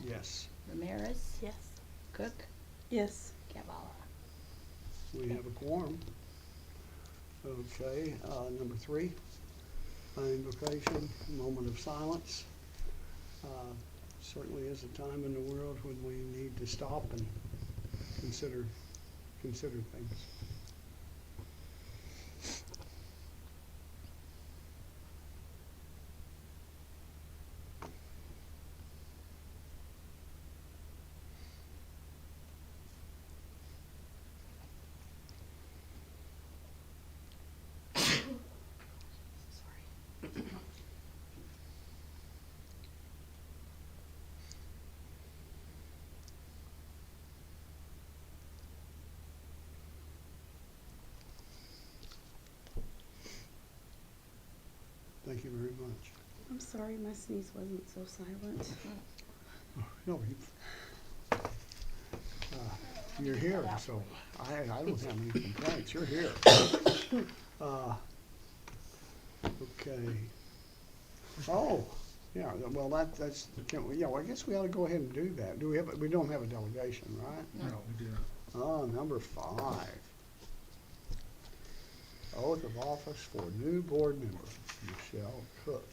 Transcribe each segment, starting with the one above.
Yes. Ramirez. Yes. Cook. Yes. Cavalla. We have a quorum. Okay, number 3, invocation, moment of silence. Certainly is a time in the world when we need to stop and consider things. Thank you very much. I'm sorry, my sneeze wasn't so silent. No, you're here, so I don't have any complaints. You're here. Okay. Oh, yeah. Well, that's. Well, I guess we ought to go ahead and do that. Do we have? We don't have a delegation, right? No, we do not. Oh, number 5. Oath of office for new board member, Michelle Cook.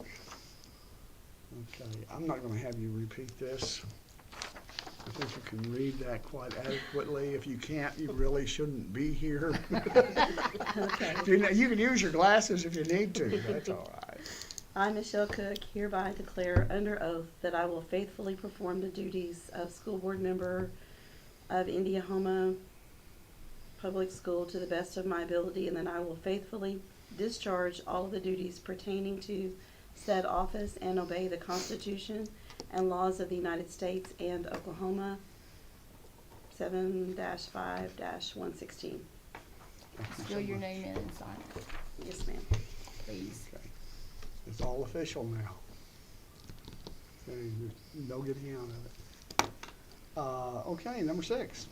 Okay, I'm not gonna have you repeat this. I think you can read that quite adequately. If you can't, you really shouldn't be here. Okay. You can use your glasses if you need to, that's all right. I, Michelle Cook, hereby declare under oath that I will faithfully perform the duties of school board member of Indiahoma Public School to the best of my ability, and that I will faithfully discharge all of the duties pertaining to said office and obey the Constitution and laws of the United States and Oklahoma 7-5-116. Fill your name in and sign it, Yes, ma'am. please. Okay. It's all official now. Okay, there's no getting out of it. Okay, number 6.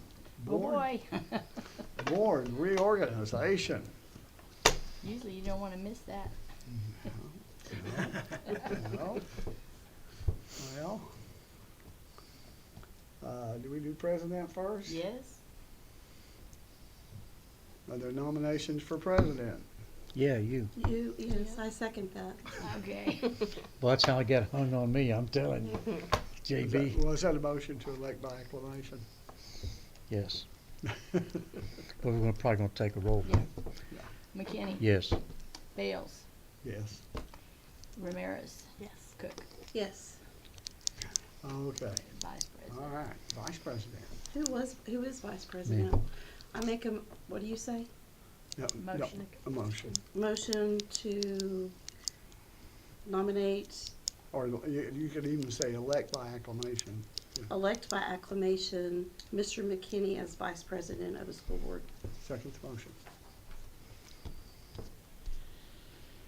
Oh, boy. Board reorganization. Usually you don't want to miss that. Well, do we do president first? Yes. Are there nominations for president? Yeah, you. Yes, I second that. Okay. Well, that's how it got hung on me, I'm telling you. JB, Was that a motion to elect by acclamation? yes. But we're probably gonna take a roll. Yeah. McKinney. Yes. Bales. Yes. Ramirez. Yes. Cook. Yes. Okay. Vice President. All right. Vice president. Who is vice president? I make a, what do you say? No, Motion. a motion. Motion to nominate, Or you could even say elect by acclamation. elect by acclamation, Mr. McKinney as vice president of the school board. Second the motion.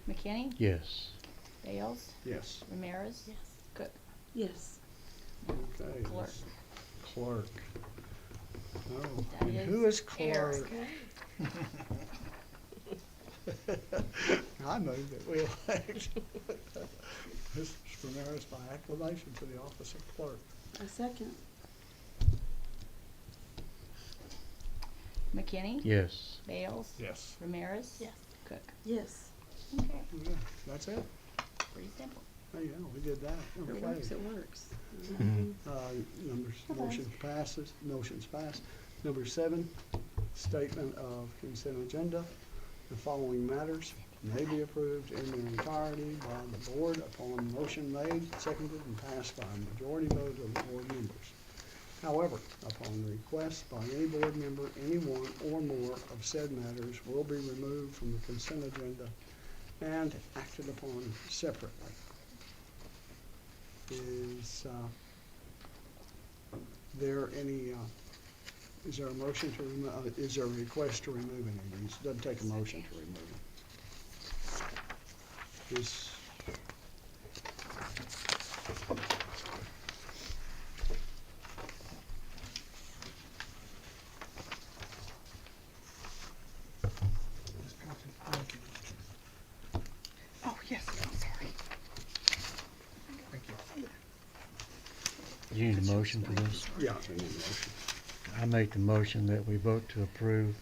McKinney. Yes. Bales. Yes. Ramirez. Yes. Cook. Yes. Okay. Clerk. Clerk. Oh, That and is who is Eric. clerk? I move that we elect Mrs. Ramirez by acclamation to the office of clerk. A second. McKinney. Yes. Bales. Yes. Ramirez. Yes. Cook. Yes. Okay. Yeah, that's it. Pretty simple. Oh, yeah, we did that. It Okay. works, it works. Mhm. Motion passes, motions pass. Number 7, statement of consent agenda. The following matters may be approved in their entirety by the board upon motion made, seconded, and passed by a majority vote of the board members. However, upon request by any board member, any one or more of said matters will be removed from the consent agenda and acted upon separately. Is there any, is there a motion to remove, is there a request to remove any of these? Doesn't take a motion to remove them. Is, Oh, yes, I'm sorry. Thank you. You need a motion for this? Yeah, I need a motion. I make the motion that we vote to approve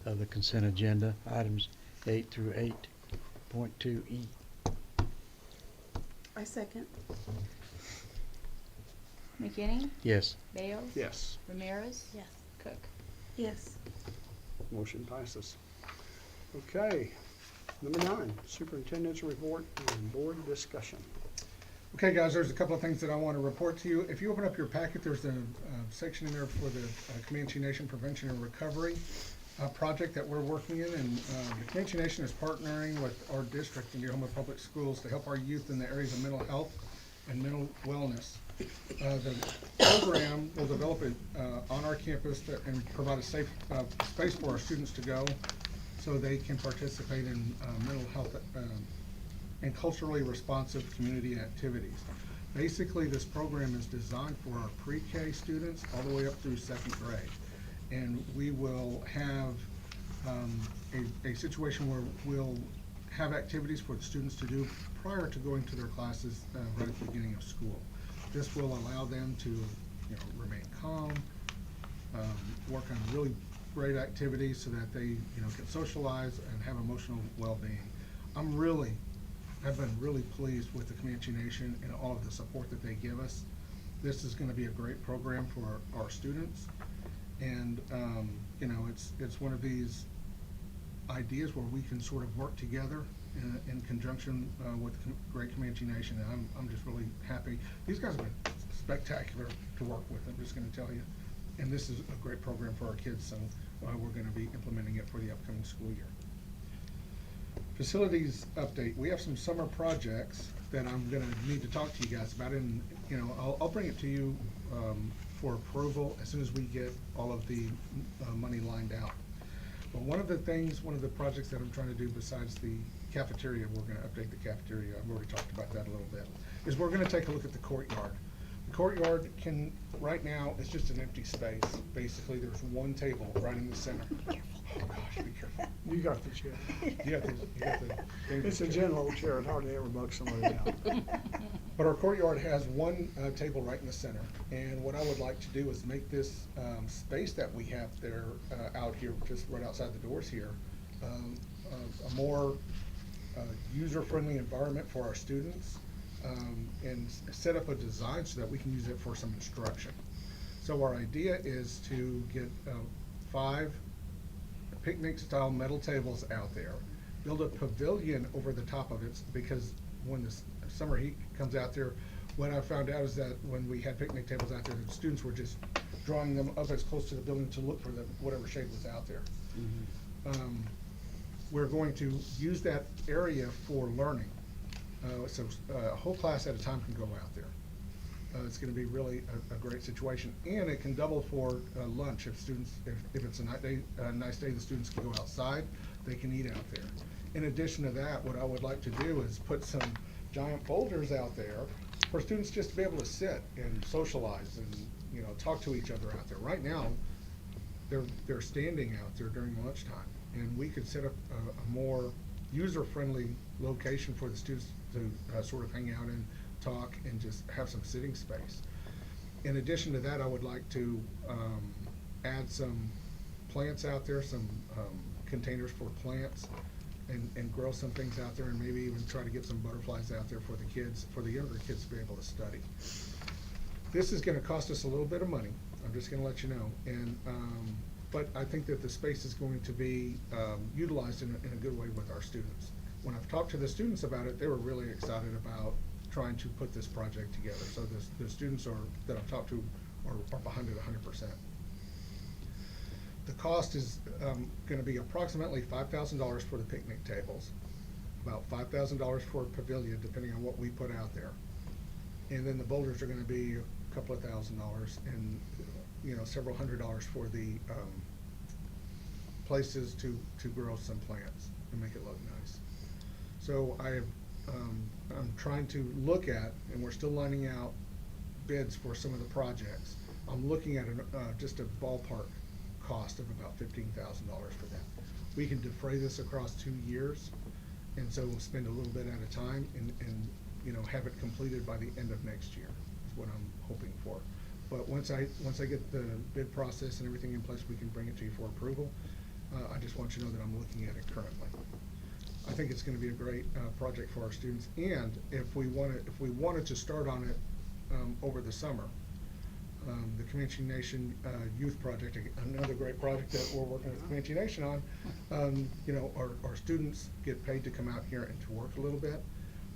of the consent agenda, items 8 through 8.2E. I second. McKinney, Yes. Bales? Yes, Ramirez? Yes. Cook? Yes. motion passes. Okay, number 9, superintendent's report and board discussion. Okay, guys, there's a couple of things that I want to report to you. If you open up your packet, there's a section in there for the Comanche Nation Prevention and Recovery project that we're working in. And the Comanche Nation is partnering with our district, Indiahoma Public Schools, to help our youth in the areas of mental health and mental wellness. The program will develop it on our campus and provide a safe space for our students to go so they can participate in mental health and culturally responsive community activities. Basically, this program is designed for our pre-K students all the way up through 2nd grade. And we will have a situation where we'll have activities for the students to do prior to going to their classes right at the beginning of school. This will allow them to, remain calm, work on really great activities so that they, can socialize and have emotional well-being. I've been really pleased with the Comanche Nation and all of the support that they give us. This is gonna be a great program for our students. And, it's one of these ideas where we can sort of work together in conjunction with the great Comanche Nation. And I'm just really happy. These guys have been spectacular to work with, I'm just gonna tell you. And this is a great program for our kids, so we're gonna be implementing it for the upcoming school year. Facilities update. We have some summer projects that I'm gonna need to talk to you guys about, and, I'll bring it to you for approval as soon as we get all of the money lined out. But one of the projects that I'm trying to do besides the cafeteria, we're gonna update the cafeteria, I've already talked about that a little bit, is we're gonna take a look at the courtyard. The courtyard right now, it's just an empty space. Basically, there's one table right in the center. Oh gosh, be careful. You got the chair. You got the It's a gentle old chair, it hardly ever bugs somebody down. But our courtyard has one table right in the center, and what I would like to do is make this space that we have there out here, just right outside the doors here, a more user-friendly environment for our students, and set up a design so that we can use it for some instruction. So our idea is to get 5 picnic-style metal tables out there, build a pavilion over the top of it, because when the summer heat comes out there, what I found out is that when we had picnic tables out there, the students were just drawing them up as close to the building to look for whatever shade was out there. We're going to use that area for learning. So a whole class at a time can go out there. It's gonna be really a great situation, and it can double for lunch if it's a nice day, the students can go outside, they can eat out there. In addition to that, what I would like to do is put some giant boulders out there for students just to be able to sit and socialize and, talk to each other out there. Right now, they're standing out there during lunchtime, and we could set up a more user-friendly location for the students to sort of hang out and talk and just have some sitting space. In addition to that, I would like to add some plants out there, some containers for plants, and grow some things out there, and maybe even try to get some butterflies out there for the kids, for the younger kids to be able to study. This is gonna cost us a little bit of money, I'm just gonna let you know, and but I think that the space is going to be utilized in a good way with our students. When I've talked to the students about it, they were really excited about trying to put this project together. So the students that I've talked to are behind it 100%. The cost is gonna be approximately $5,000 for the picnic tables, about $5,000 for a pavilion, depending on what we put out there. And then the boulders are gonna be a couple of $1,000s, and several $100s for the places to grow some plants and make it look nice. So I'm trying to look at, and we're still lining out bids for some of the projects. I'm looking at just a ballpark cost of about $15,000 for that. We can defray this across 2 years, and so we'll spend a little bit at a time and have it completed by the end of next year, is what I'm hoping for. But once I get the bid process and everything in place, we can bring it to you for approval. I just want you to know that I'm looking at it currently. I think it's gonna be a great, project for our students, and if we wanted to start on it, over the summer, the Comanche Nation, Youth Project, another great project that we're working with Comanche Nation on, you know, our students get paid to come out here and to work a little bit.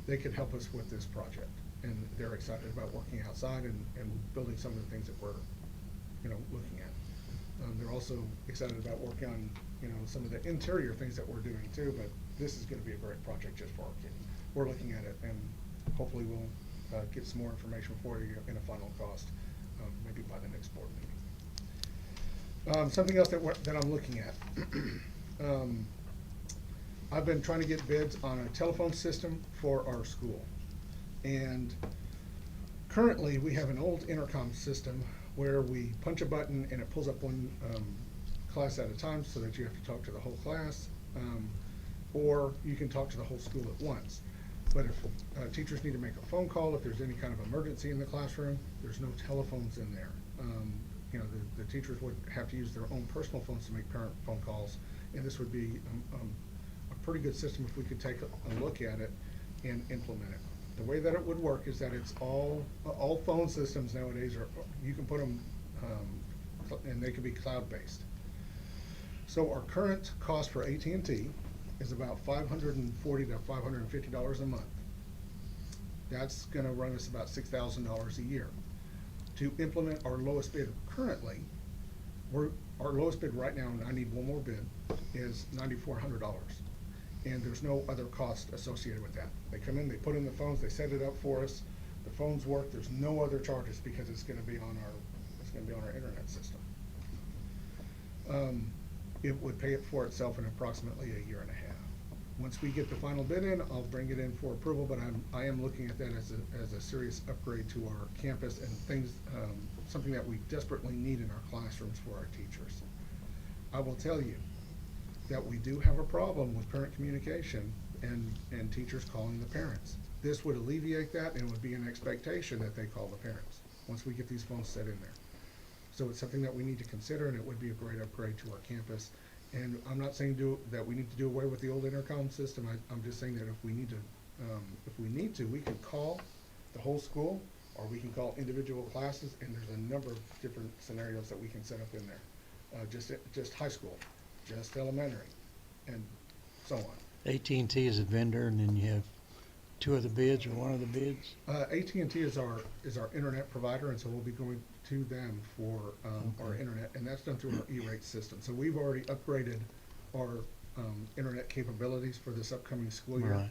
They could help us with this project, and they're excited about working outside and building some of the things that we're, you know, looking at. They're also excited about working on, you know, some of the interior things that we're doing too, but this is gonna be a great project just for our kids. We're looking at it, and hopefully we'll get some more information for you in a final cost, maybe by the next board meeting. Something else that I'm looking at. I've been trying to get bids on a telephone system for our school. And currently, we have an old intercom system where we punch a button and it pulls up one class at a time so that you have to talk to the whole class, or you can talk to the whole school at once. But if teachers need to make a phone call, if there's any kind of emergency in the classroom, there's no telephones in there. You know, the teachers would have to use their own personal phones to make parent phone calls, and this would be a pretty good system if we could take a look at it and implement it. The way that it would work is that it's all phone systems nowadays are, you can put them, and they can be cloud-based. So our current cost for AT&T is about $540 to $550 a month. That's gonna run us about $6,000 a year. To implement our lowest bid currently, our lowest bid right now, and I need one more bid, is $9,400. And there's no other cost associated with that. They come in, they put in the phones, they set it up for us, the phones work, there's no other charges because it's gonna be on our internet system. It would pay it for itself in approximately a year and a half. Once we get the final bid in, I'll bring it in for approval, but I am looking at that as a serious upgrade to our campus and things, something that we desperately need in our classrooms for our teachers. I will tell you that we do have a problem with parent communication and teachers calling the parents. This would alleviate that, and it would be an expectation that they call the parents, once we get these phones set in there. So it's something that we need to consider, and it would be a great upgrade to our campus. And I'm not saying that we need to do away with the old intercom system. I'm just saying that if we need to, we can call the whole school, or we can call individual classes, and there's a number of different scenarios that we can set up in there. Just high school, just elementary, and so on. AT&T is a vendor, and then you have two of the bids or one of the bids? AT&T is our internet provider, and so we'll be going to them for our internet, and that's done through our E-rate system. So we've already upgraded our internet capabilities for this upcoming school year. Right.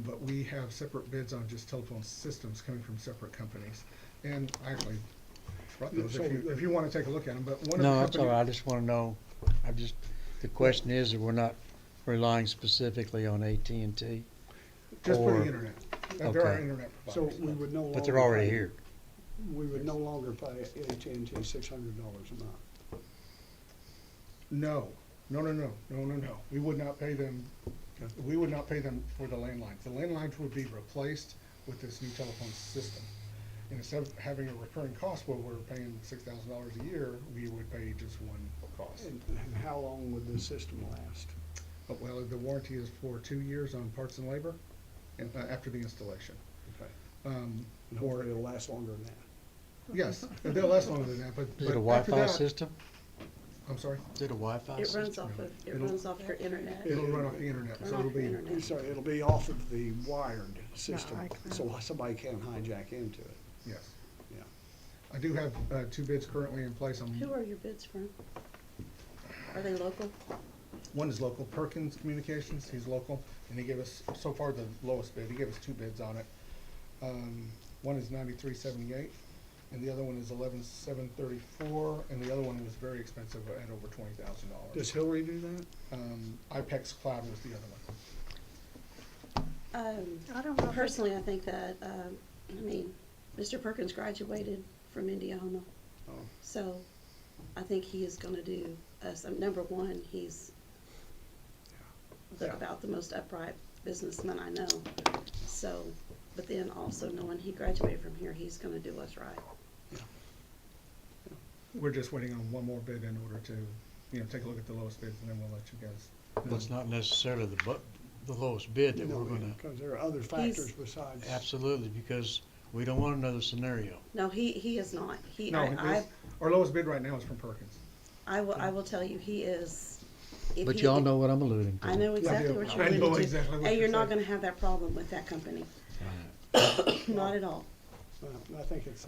But we have separate bids on just telephone systems coming from separate companies. And I actually brought those if you want to take a look at them. But one No, of the that's all right. I just want to know, the question is that we're not relying specifically on AT&T. just for or- the internet. There are Okay. internet So providers. we would no longer. But they're already pay- here. We would no longer pay AT&T $600 a month. No. We would not pay them. Okay. We would not pay them for the landlines. The landlines would be replaced with this new telephone system. And instead of having a recurring cost where we're paying $6,000 a year, we would pay just one cost. And how long would this system last? Well, the warranty is for 2 years on parts and labor, and after the installation. Okay. Um, And or hopefully it'll last longer than that. yes, they'll last longer than that. But Is it a after Wi-Fi that- system? I'm sorry. Is it a Wi-Fi It system? runs off your internet. It'll run off the internet, Run so off it'll your be. internet. Sorry, it'll be off of the wired system, iCloud. so somebody can't hijack into it. Yes. Yeah. I do have 2 bids currently in place. Who are your bids from? Are they local? One is local, Perkins Communications, he's local, and he gave us, so far, the lowest bid. He gave us 2 bids on it. One is $93.78, and the other one is $11,734, and the other one was very expensive at over $20,000. Does Hillary do that? IPEX Cloud was the other one. I don't know. Personally, I think that, Mr. Perkins graduated from Indiahoma, Oh, so I think he is gonna do us, number one, he's Yeah. about the most upright businessman I know. So, but then also knowing he graduated from here, he's gonna do us right. yeah. we're just waiting on one more bid in order to, take a look at the lowest bids, and then we'll let you guys know. That's not necessarily the lowest bid that No, we're gonna, because there are other factors besides. absolutely, because we don't want another scenario. No, he is not. No, our lowest bid right now is from Perkins. I will tell you, he is. if But he- y'all know what I'm alluding to. I know exactly do. what you're I know alluding to. exactly what And you're you're not saying. gonna have that problem with that company. Not at all. I think it's,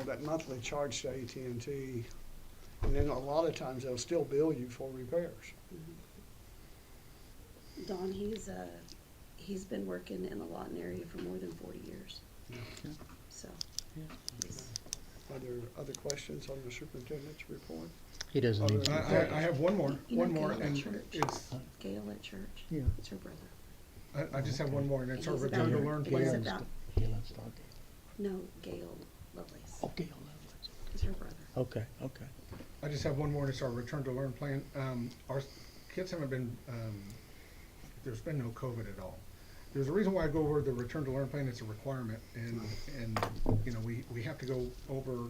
that monthly charge to AT&T, and then a lot of times they'll still bill you for repairs. Don, he's been working in the Lawton area for more than 40 years, Yeah. so. Yeah. he's- Are there other questions on the superintendent's report? He doesn't need to. I have one more, You know Gail and at church? it's, Gail at church. Yeah. It's her brother. I just have one more, and it's our He's return to about- learn he's plan. about- Helen Stark. No, Gail Lovelace. Okay, Lovelace. It's her brother. Okay, okay. I just have one more, and it's our return to learn plan. Our kids haven't been, there's been no COVID at all. There's a reason why I go over the return to learn plan. It's a requirement, and we have to go over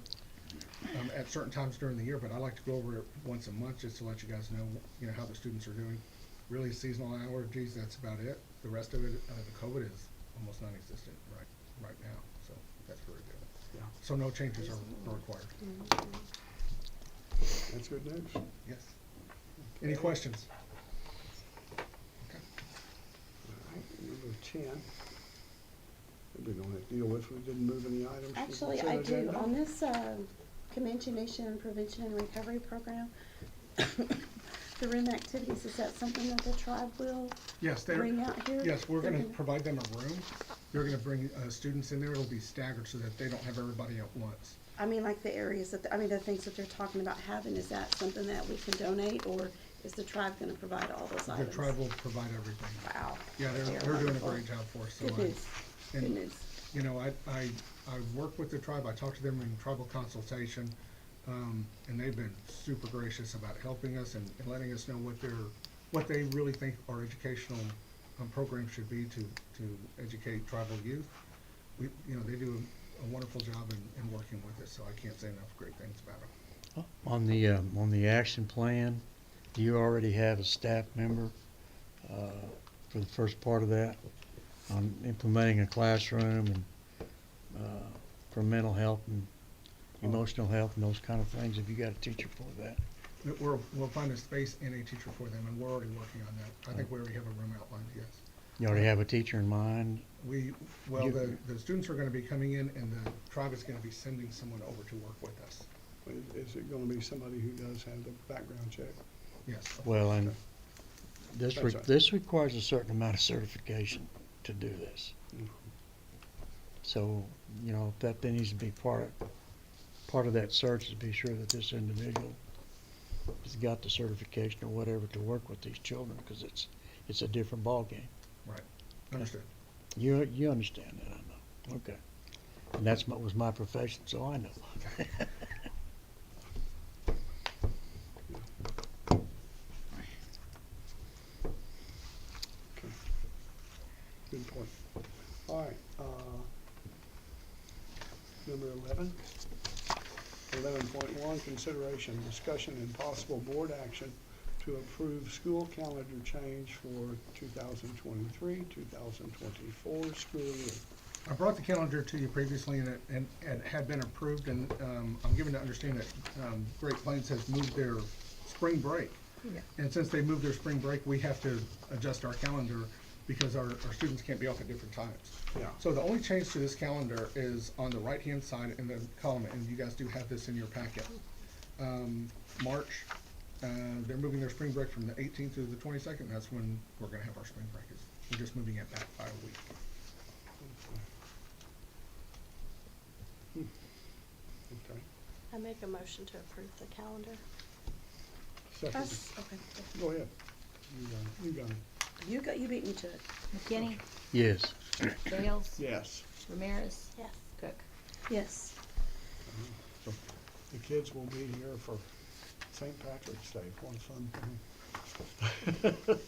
at certain times during the year, but I like to go over it once a month just to let you guys know, how the students are doing. Really seasonal allergies, that's about it. The rest of it, the COVID is almost non-existent right now, so that's very good. Yeah. So no changes are required. That's good news. Yes. Any questions? Okay. All right, number 10. We don't have to deal with, we didn't move any items. from the Actually, I consent do. agenda. On this Comanche Nation Prevention and Recovery Program, the room activities, is that something that the tribe will Yes, bring out here? yes, we're They're gonna provide them a room. They're gonna bring students in there. It'll be staggered so that they don't have everybody at once. I mean, like the areas that, the things that they're talking about having, is that something that we can donate, or is the tribe gonna provide all those The items? tribe will provide everything. Wow. Yeah, They are they're doing a wonderful. great job for us. So Good news, good and, news. I work with the tribe. I talk to them in tribal consultation, and they've been super gracious about helping us and letting us know what they really think our educational program should be to educate tribal youth. They do a wonderful job in working with us, so I can't say enough great things about them. On the action plan, do you already have a staff member for the first part of that? On implementing a classroom and for mental health and emotional health and those kind of things? Have you got a teacher for that? We'll find a space and a teacher for them, and we're already working on that. I think we already have a room outlined, yes. You already have a teacher in mind? The students are gonna be coming in, and the tribe is gonna be sending someone over to work with us. Is it gonna be somebody who does have the background check? Yes. Well, and That's right. this requires a certain amount of certification to do this. Mhm. So, that needs to be part of that search, is to be sure that this individual has got the certification or whatever to work with these children, because it's a different ballgame. Right, understood. You understand that, I know. Okay. And was my profession, so I know. Okay. Good point. All right, number 11. 11.1, consideration, discussion, and possible board action to approve school calendar change for 2023-2024 school year. I brought the calendar to you previously, and it had been approved, and I'm given to understand that Great Plains has moved their spring break. Yeah. And since they moved their spring break, we have to adjust our calendar because our students can't be off at different times. Yeah. So the only change to this calendar is on the right-hand side in the column, and you guys do have this in your packet. March, they're moving their spring break from the 18th to the 22nd. That's when we're gonna have our spring break. We're just moving it back by a week. Okay. I make a motion to approve the calendar. Second. Okay. Go ahead. You got it. You beat me to it. McKinney, Yes. Gales, Yes. Ramirez, Yes. Cook. Yes. So the kids will be here for St. Patrick's Day. What fun thing.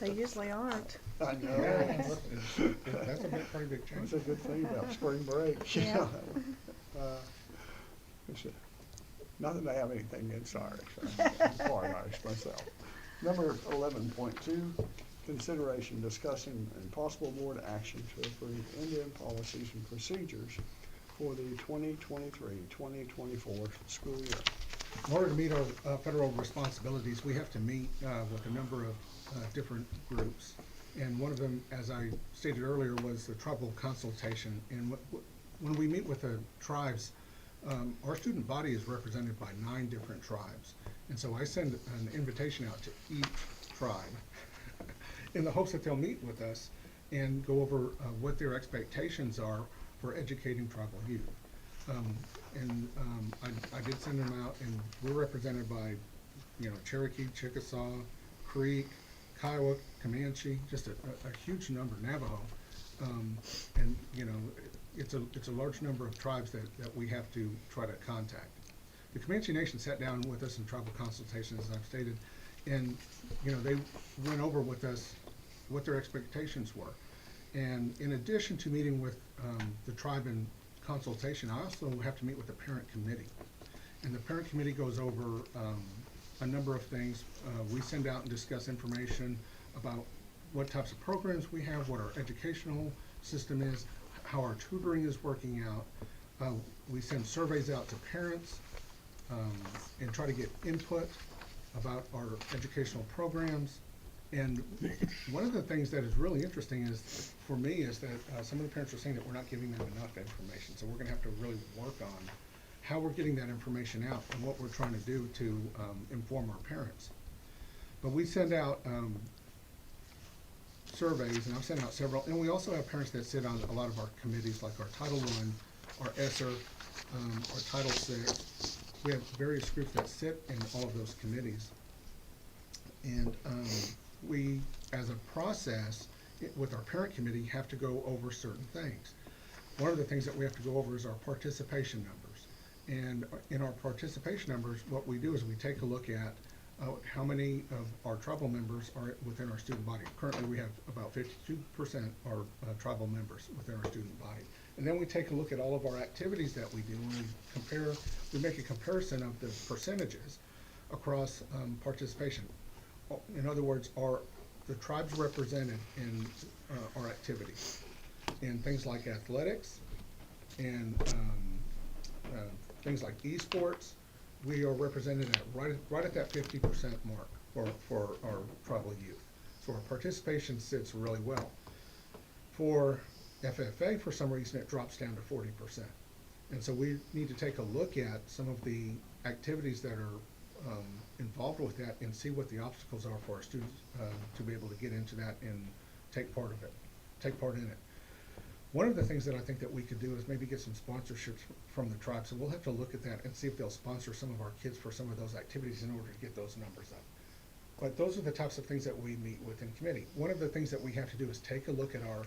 They usually aren't. I know. That's a pretty big change. That's a good thing about spring break. Yeah. It's, not that I have anything against Irish, I'm part Irish myself. Number 11.2, consideration, discussion, and possible board action to approve Indian policies and procedures for the 2023-2024 school year. In order to meet our federal responsibilities, we have to meet with a number of different groups. And one of them, as I stated earlier, was the tribal consultation. And when we meet with the tribes, our student body is represented by 9 different tribes. And so I send an invitation out to each tribe in the hopes that they'll meet with us and go over what their expectations are for educating tribal youth. I did send them out, and we're represented by, Cherokee, Chickasaw, Creek, Kiowa, Comanche, just a huge number, Navajo. It's a large number of tribes that we have to try to contact. The Comanche Nation sat down with us in tribal consultation, as I've stated, and, they went over with us what their expectations were. And in addition to meeting with the tribe in consultation, I also have to meet with the parent committee. And the parent committee goes over a number of things. We send out and discuss information about what types of programs we have, what our educational system is, how our tutoring is working out. We send surveys out to parents and try to get input about our educational programs. And one of the things that is really interesting is, for me, is that some of the parents are saying that we're not giving them enough information. So we're gonna have to really work on how we're getting that information out and what we're trying to do to inform our parents. But we send out surveys, and I've sent out several, and we also have parents that sit on a lot of our committees, like our Title I, our ESSER, our Title VI. We have various groups that sit in all of those committees. And we, as a process, with our parent committee, have to go over certain things. One of the things that we have to go over is our participation numbers. And in our participation numbers, what we do is we take a look at how many of our tribal members are within our student body. Currently, we have about 52% are tribal members within our student body. And then we take a look at all of our activities that we do, and we make a comparison of the percentages across participation. In other words, are the tribes represented in our activities? In things like athletics and things like esports, we are represented at right at that 50% mark for our tribal youth. So our participation sits really well. For FFA, for some reason, it drops down to 40%. And so we need to take a look at some of the activities that are involved with that and see what the obstacles are for our students to be able to get into that and take part in it. One of the things that I think that we could do is maybe get some sponsorships from the tribe. So we'll have to look at that and see if they'll sponsor some of our kids for some of those activities in order to get those numbers up. But those are the types of things that we meet with in committee. One of the things that we have to do is take a look at our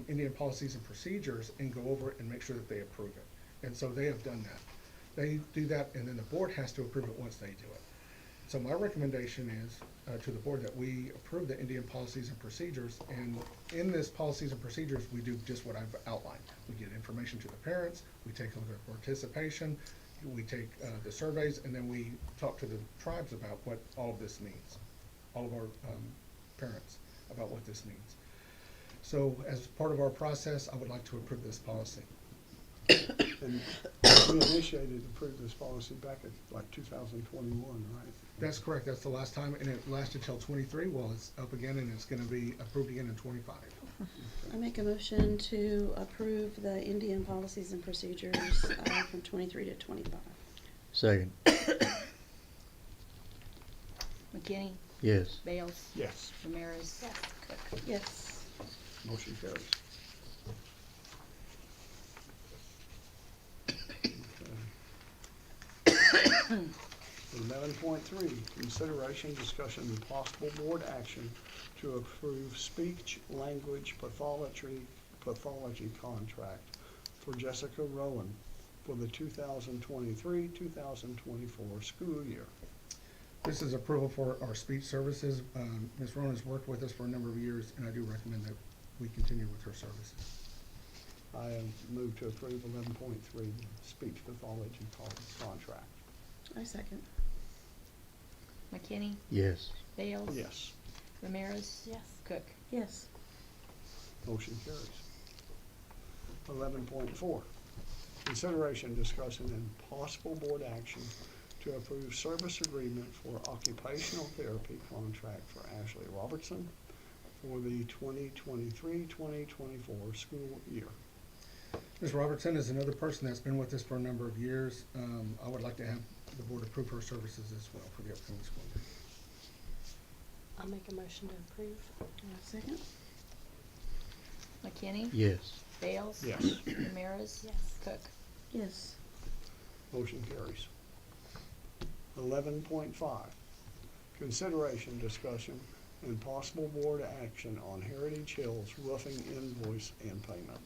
Indian policies and procedures and go over it and make sure that they approve it. And so they have done that. They do that, and then the board has to approve it once they do it. So my recommendation is to the board that we approve the Indian policies and procedures, and in this policies and procedures, we do just what I've outlined. We get information to the parents, we take a look at participation, we take the surveys, and then we talk to the tribes about what all of this means, all of our parents about what this means. So as part of our process, I would like to approve this policy. And we initiated to approve this policy back in like 2021, right? That's correct. That's the last time, and it lasted till 23. Well, it's up again, and it's going to be approved again in 25. I make a motion to approve the Indian policies and procedures from 23 to 25. Second. McKinney, Yes. Bales, Yes. Ramirez, Yes. Cook. Yes. Motion carries. 11.3, consideration, discussion, and possible board action to approve speech language pathology contract for Jessica Rowan for the 2023-2024 school year. This is approval for our speech services. Ms. Rona's worked with us for a number of years, and I do recommend that we continue with her services. I move to approve 11.3, speech pathology contract. I second. McKinney, Yes. Bales? Yes. Ramirez? Yes. Cook? Yes. Motion carries. 11.4, consideration, discussion, and possible board action to approve service agreement for occupational therapy contract for Ashley Robertson for the 2023-2024 school year. Ms. Robertson is another person that's been with us for a number of years. I would like to have the board approve her services as well for the upcoming school year. I'll make a motion to approve. Second. McKinney? Yes. Bales? Yes. Ramirez? Yes. Cook? Yes. Motion carries. 11.5, consideration, discussion, and possible board action on Heritage Hills roofing invoice and payment.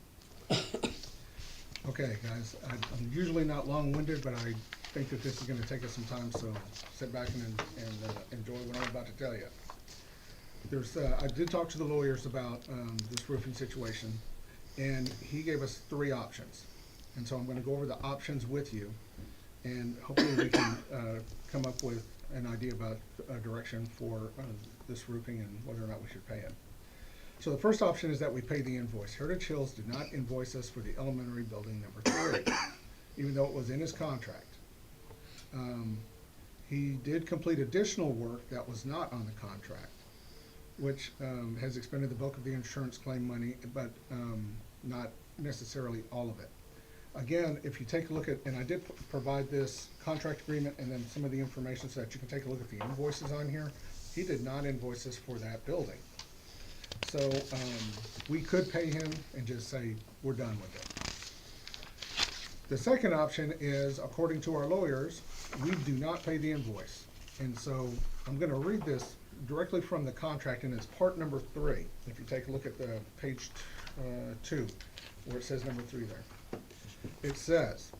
Okay, guys, I'm usually not long-winded, but I think that this is gonna take us some time, so sit back and enjoy what I'm about to tell you. I did talk to the lawyers about, this roofing situation, and he gave us 3 options. And so I'm gonna go over the options with you, and hopefully we can, come up with an idea about a direction for, this roofing and whether or not we should pay it. So the first option is that we pay the invoice. Heritage Hills did not invoice us for the elementary building number 3, even though it was in his contract. He did complete additional work that was not on the contract, which has expended the bulk of the insurance claim money, but not necessarily all of it. Again, if you take a look at, and I did provide this contract agreement and then some of the information so that you can take a look at the invoices on here, he did not invoice us for that building. So we could pay him and just say, we're done with it. The second option is, according to our lawyers, we do not pay the invoice. And so I'm gonna read this directly from the contract, and it's part number 3. If you take a look at the page 2, where it says number 3 there. It says,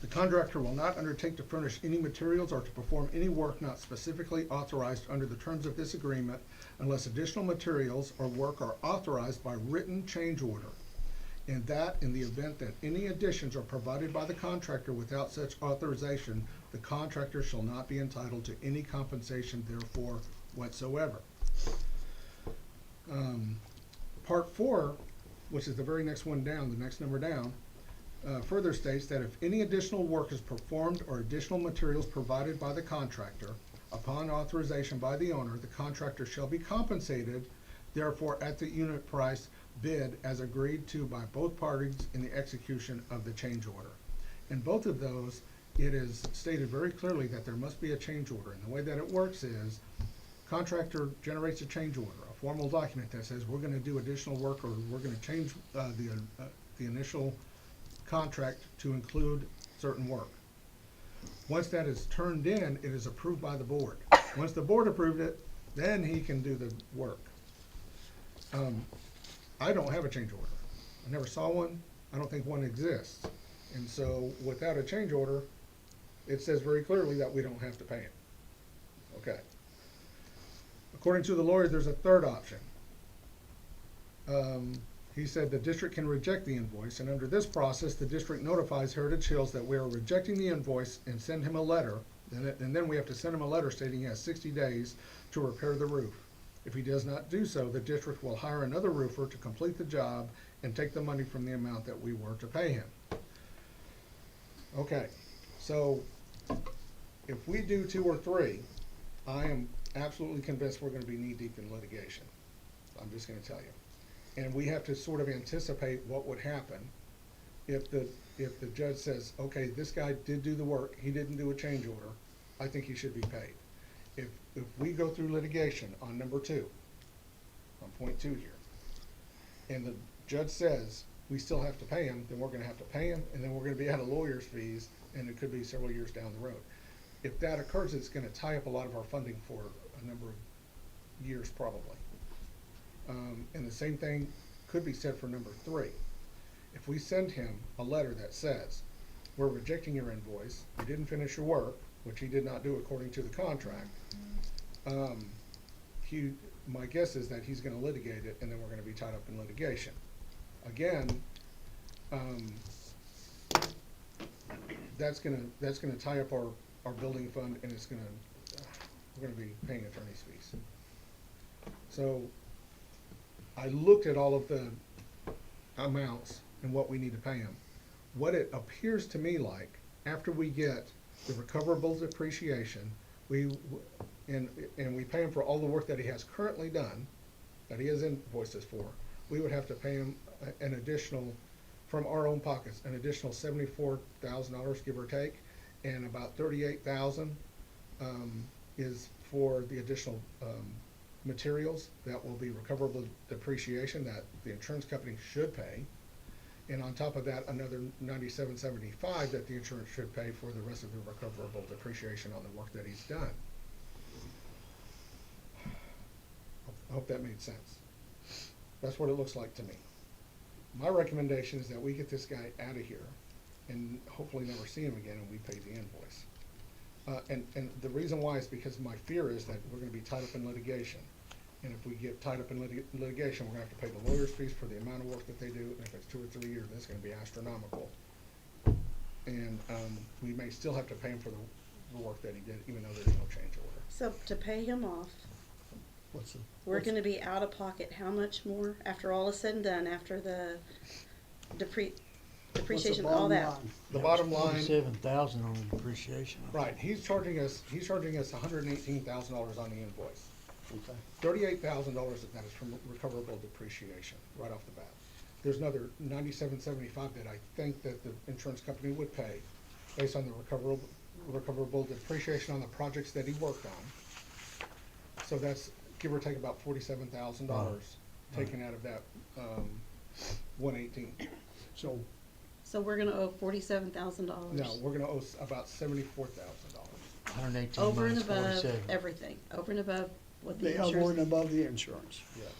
the contractor will not undertake to furnish any materials or to perform any work not specifically authorized under the terms of this agreement unless additional materials or work are authorized by written change order. And that in the event that any additions are provided by the contractor without such authorization, the contractor shall not be entitled to any compensation therefore whatsoever. Part 4, which is the very next one down, the next number down, further states that if any additional work is performed or additional materials provided by the contractor, upon authorization by the owner, the contractor shall be compensated, therefore at the unit price bid as agreed to by both parties in the execution of the change order. In both of those, it is stated very clearly that there must be a change order. And the way that it works is, contractor generates a change order, a formal document that says we're gonna do additional work or we're gonna change the initial contract to include certain work. Once that is turned in, it is approved by the board. Once the board approved it, then he can do the work. I don't have a change order. I never saw one. I don't think one exists. And so without a change order, it says very clearly that we don't have to pay him. Okay. According to the lawyer, there's a third option. He said the district can reject the invoice, and under this process, the district notifies Heritage Hills that we are rejecting the invoice and send him a letter, and then we have to send him a letter stating he has 60 days to repair the roof. If he does not do so, the district will hire another roofer to complete the job and take the money from the amount that we were to pay him. Okay, so if we do 2 or 3, I am absolutely convinced we're gonna be knee-deep in litigation. I'm just gonna tell you. And we have to sort of anticipate what would happen if the judge says, okay, this guy did do the work, he didn't do a change order, I think he should be paid. If we go through litigation on number 2, on point 2 here, and the judge says we still have to pay him, then we're gonna have to pay him, and then we're gonna be out of lawyer's fees, and it could be several years down the road. If that occurs, it's gonna tie up a lot of our funding for a number of years probably. And the same thing could be said for number 3. If we send him a letter that says, we're rejecting your invoice, you didn't finish your work, which he did not do according to the contract, my guess is that he's gonna litigate it, and then we're gonna be tied up in litigation. Again, that's gonna tie up our building fund, and we're gonna be paying attorney's fees. So, I looked at all of the amounts and what we need to pay him. What it appears to me like, after we get the recoverable depreciation, and we pay him for all the work that he has currently done, that he has invoiced us for, we would have to pay him an additional, from our own pockets, an additional $74,000, give or take, and about $38,000 is for the additional materials that will be recoverable depreciation that the insurance company should pay. And on top of that, another $97.75 that the insurance should pay for the rest of the recoverable depreciation on the work that he's done. I hope that made sense. That's what it looks like to me. My recommendation is that we get this guy out of here and hopefully never see him again, and we pay the invoice. And the reason why is because my fear is that we're gonna be tied up in litigation. And if we get tied up in litigation, we're gonna have to pay the lawyer's fees for the amount of work that they do, and if it's 2 or 3 years, that's gonna be astronomical. And we may still have to pay him for the work that he did, even though there's no change order. So to pay him off, we're what's- gonna be out of pocket how much more after all is said and done, after the depreciation, all that? The bottom line, $47,000 on the depreciation. right, he's charging us $118,000 on the invoice. Okay. $38,000 of that is from recoverable depreciation, right off the bat. There's another $97.75 that I think that the insurance company would pay based on the recoverable depreciation on the projects that he worked on. So that's, give or take, about $47,000 taken out of that, 118. So, So we're gonna owe $47,000. No, we're gonna owe about $74,000. 118 Over and minus above 47. everything, over and above what the the over and insurance. above the insurance. Yes.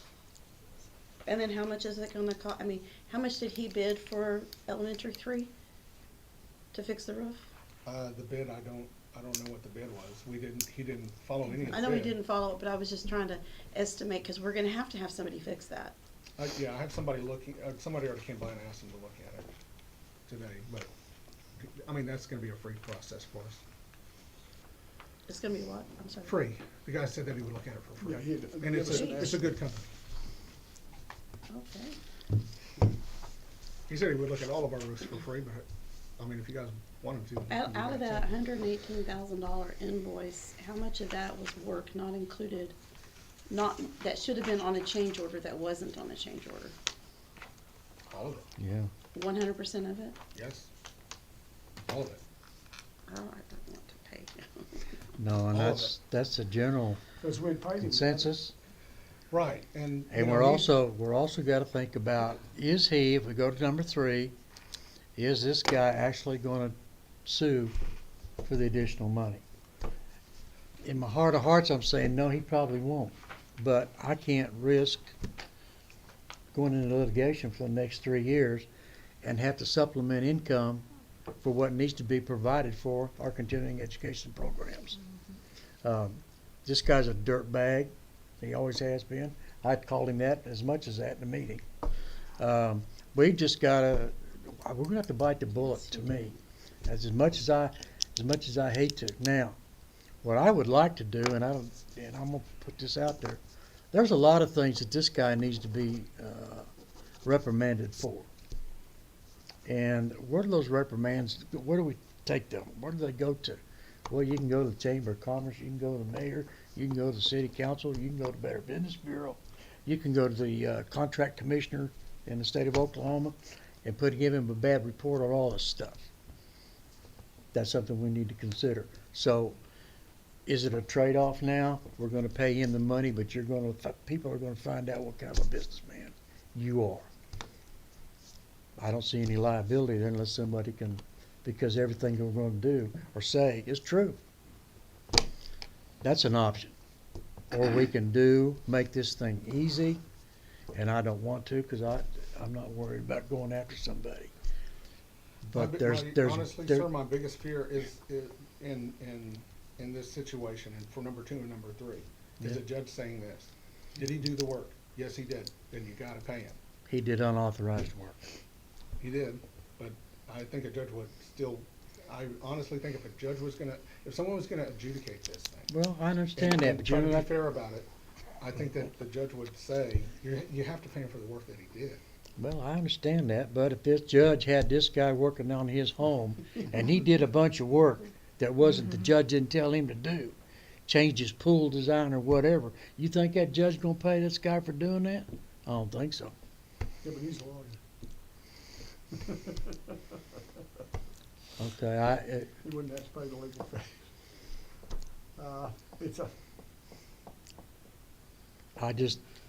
And then how much is it gonna cost, I mean, how much did he bid for elementary 3 to fix the roof? The bid, I don't know what the bid was. He didn't follow any of the bid. I know he didn't follow it, but I was just trying to estimate, cause we're gonna have to have somebody fix that. Yeah, I have somebody looking, somebody already came by and asked him to look at it today, but, I mean, that's gonna be a free process for us. It's gonna be what, I'm sorry? Free. The guy said that he would look at it for free. Yeah, he'd And give it's us an a good company. Okay. He said he would look at all of our roofs for free, but, I mean, if you guys wanted to. Out of that $118,000 invoice, how much of that was work not included, that should have been on a change order that wasn't on a change order? All of it, Yeah. 100% of it? yes. All of it. Oh, I don't want to pay. No, and All of that's a general Because we paid him. consensus. Right, and. you And know, we're also gotta think about, if we go to number 3, is this guy actually gonna sue for the additional money? In my heart of hearts, I'm saying, no, he probably won't. But I can't risk going into litigation for the next 3 years and have to supplement income for what needs to be provided for our continuing education programs. This guy's a dirt bag. He always has been. I called him that as much as that in the meeting. We've just gotta, we're gonna have to bite the bullet, to me. As much as I hate to. Now, what I would like to do, and I'm gonna put this out there, there's a lot of things that this guy needs to be reprimanded for. And where do those reprimands, where do we take them? Where do they go to? Well, you can go to the Chamber of Commerce, you can go to the mayor, you can go to the city council, you can go to Better Business Bureau, you can go to the contract commissioner in the state of Oklahoma and give him a bad report on all this stuff. That's something we need to consider. So, is it a trade-off now? We're gonna pay him the money, but people are gonna find out what kind of a businessman you are. I don't see any liability there unless somebody can, because everything we're gonna do or say is true. That's an option. Or we can make this thing easy, and I don't want to, because I'm not worried about going after somebody. But Honestly, there- sir, my biggest fear is in this situation, and for number 2 and number 3? Is Yeah. the judge saying this? Did he do the work? Yes, he did. Then you gotta pay him. He did unauthorized work. He did, but I think a judge would still, I honestly think if someone was gonna adjudicate this thing. Well, I understand that, and but try you to know, be fair about it, I think that the judge would say, you have to pay him for the work that he did. well, I understand that, but if this judge had this guy working on his home, and he did a bunch of work that wasn't, the judge didn't tell him to do, changed his pool design or whatever, you think that judge gonna pay this guy for doing that? I don't think so. Yeah, but he's a lawyer. Okay, He wouldn't have to pay the legal fees. It's a,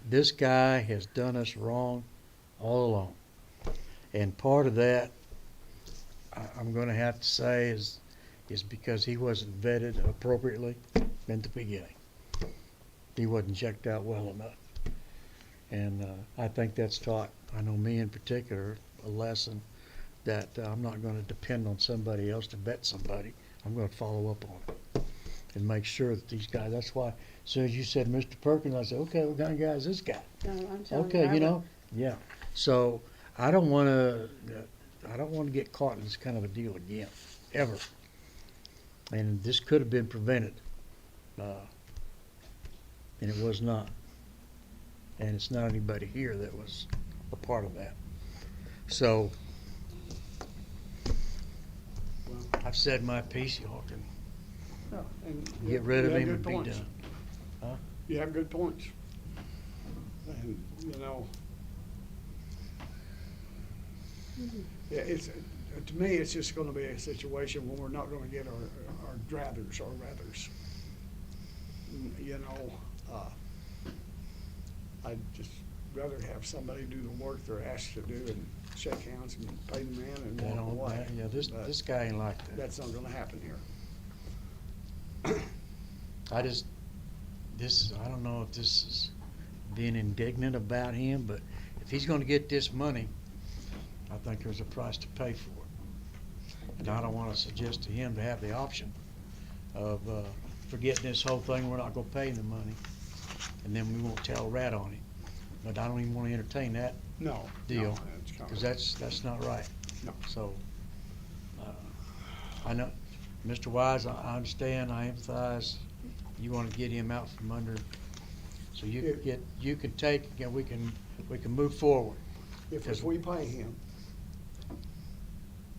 this guy has done us wrong all along. And part of that, I'm gonna have to say is because he wasn't vetted appropriately in the beginning. He wasn't checked out well enough. And I think that's taught, I know me in particular, a lesson that I'm not gonna depend on somebody else to vet somebody. I'm gonna follow up on it and make sure that these guys, that's why, as soon as you said Mr. Perkins, I said, okay, what kind of guy is this guy? No, I'm telling you. Okay, I you would- know, yeah. So I don't wanna get caught in this kind of a deal again, ever. And this could have been prevented, and it was not. And it's not anybody here that was a part of that. So well, I've said my piece, y'all can yeah, and. get rid of you have him good and be points. done. You have good points. And, you know, yeah, it's, to me, it's just gonna be a situation where we're not gonna get our druthers or rathers. You know, I'd just rather have somebody do the work they're asked to do and shake hands and pay the man and You walk know, away. yeah, this But guy ain't like that. that's not gonna happen here. I don't know if this is being indignant about him, but if he's gonna get this money, I think there's a price to pay for it. And I don't wanna suggest to him to have the option of, forgetting this whole thing, we're not gonna pay him the money, and then we won't tell a rat on him. But I don't even wanna entertain that No. deal, no, it's kinda- cause that's not right. No. So, I know, Mr. Wise, I understand, I empathize, you wanna get him out from under, so you can take, and we can move forward. If we pay him,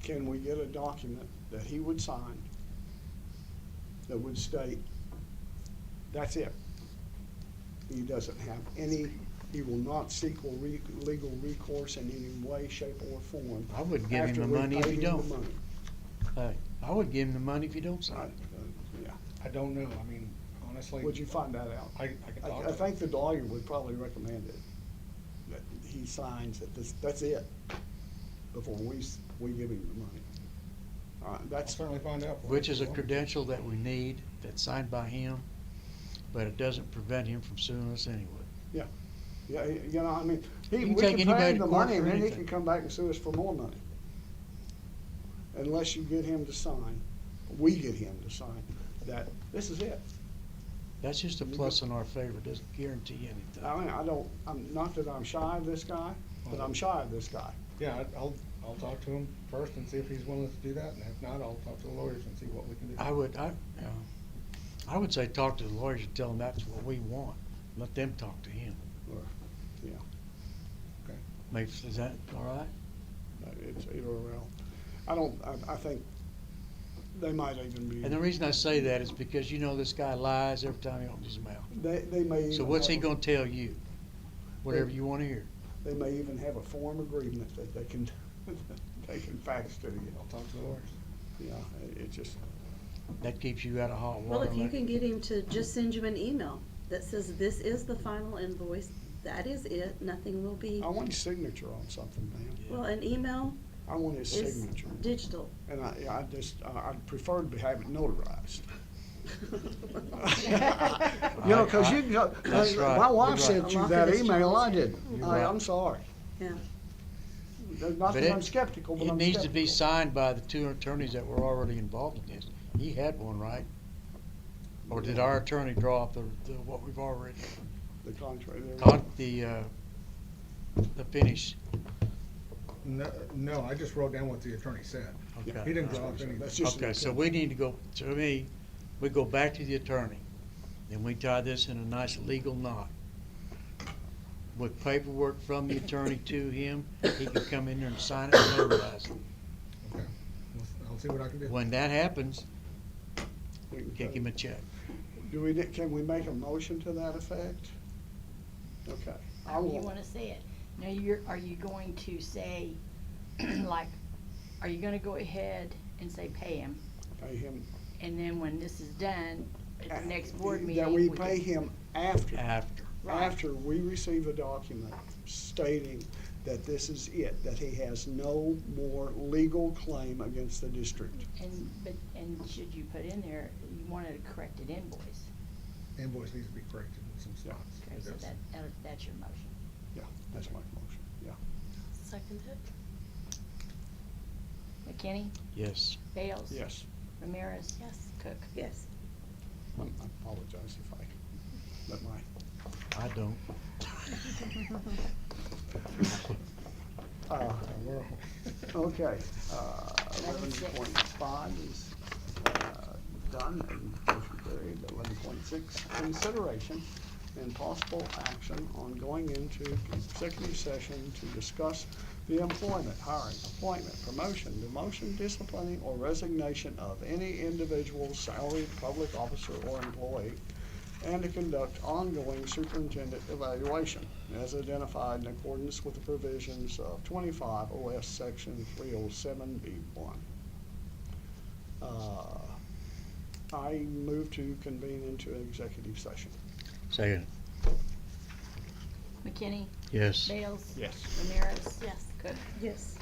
can we get a document that he would sign that would state, that's it? He doesn't have any, he will not seek legal recourse in any way, shape, or form. I wouldn't give him after the we money if pay you him the don't. money. Hey, I would give him the money if you don't sign it. Yeah, I don't know, I mean, honestly. would you find that out? I can talk to I him. think the lawyer would probably recommend it, that he signs that that's it, before we give him the money. I'll That's, certainly find out. for you Which if is you a want. credential that we need, that's signed by him, but it doesn't prevent him from suing us anyway. yeah, you know, I mean, You can we take can pay anybody him to the court money, and for then he anything. can come back and sue us for more money. Unless you get him to sign, we get him to sign, that this is it. That's just a plus in our favor, doesn't guarantee anything. I mean, I'm, not that I'm shy of this guy, but I'm shy of this guy. Yeah, I'll talk to him first and see if he's willing to do that, and if not, I'll talk to the lawyers and see what we can do. I would say talk to the lawyers and tell them that's what we want, let them talk to him. Or, yeah, Okay. Maybe, is that all right? it's either or. I think they might even be. And the reason I say that is because you know this guy lies every time he opens his mouth. They may even. So what's he have gonna tell you? Whatever They- you wanna hear. They may even have a form agreement that they can, they can fax to you. I'll talk to the lawyers. Yeah, it just, That keeps you out of hot water. Well, if you like- can get him to just send you an email that says this is the final invoice, that is it, nothing will be, I want his signature on something, man. well, an email I want his is signature. digital. And I'd prefer to have it notarized. You know, cause you, That's right. my wife You're sent right. you A lot that of this email, I Charles. didn't. You're right. I'm sorry. Yeah, Not But that it- I'm skeptical, but It I'm needs to be skeptical. signed by the two attorneys that were already involved in this. He had one, right? Or did our attorney draw up what we've already, The contract there. the finish? No, I just wrote down what the attorney said. Okay. He didn't draw up anything. That's just an Okay, so opinion. we need to go, to me, we go back to the attorney, and we tie this in a nice legal knot. With paperwork from the attorney to him, he can come in there and sign it and notarize it. Okay. I'll see what I can do. When that happens, We can kick him a check. Can we make a motion to that effect? Okay. I How do you will, wanna say it? Now, are you going to say, like, are you gonna go ahead and say pay him? pay him. And then when this is done, at the next board meeting. That we can- pay him after. After. Right. After we receive a document stating that this is it, that he has no more legal claim against the district. And should you put in there, you wanted a corrected invoice? Invoice needs to be corrected in some spots. Okay, It so does. that's your motion. Yeah, that's my motion, yeah. Second it. McKinney, Yes. Bales? Yes. Ramirez? Yes. Cook? Yes. I apologize if I let my, I don't. okay, 11.6. 11.5 is done and motion carried. 11.6, consideration and possible action on going into executive session to discuss the employment, hiring, appointment, promotion, demotion, disciplining, or resignation of any individual salaried public officer or employee, and to conduct ongoing superintendent evaluation as identified in accordance with the provisions of 25 OS Section 307B1. I move to convene into executive session. Second. McKinney, Yes. Bales? Yes. Ramirez? Yes. Cook? Yes.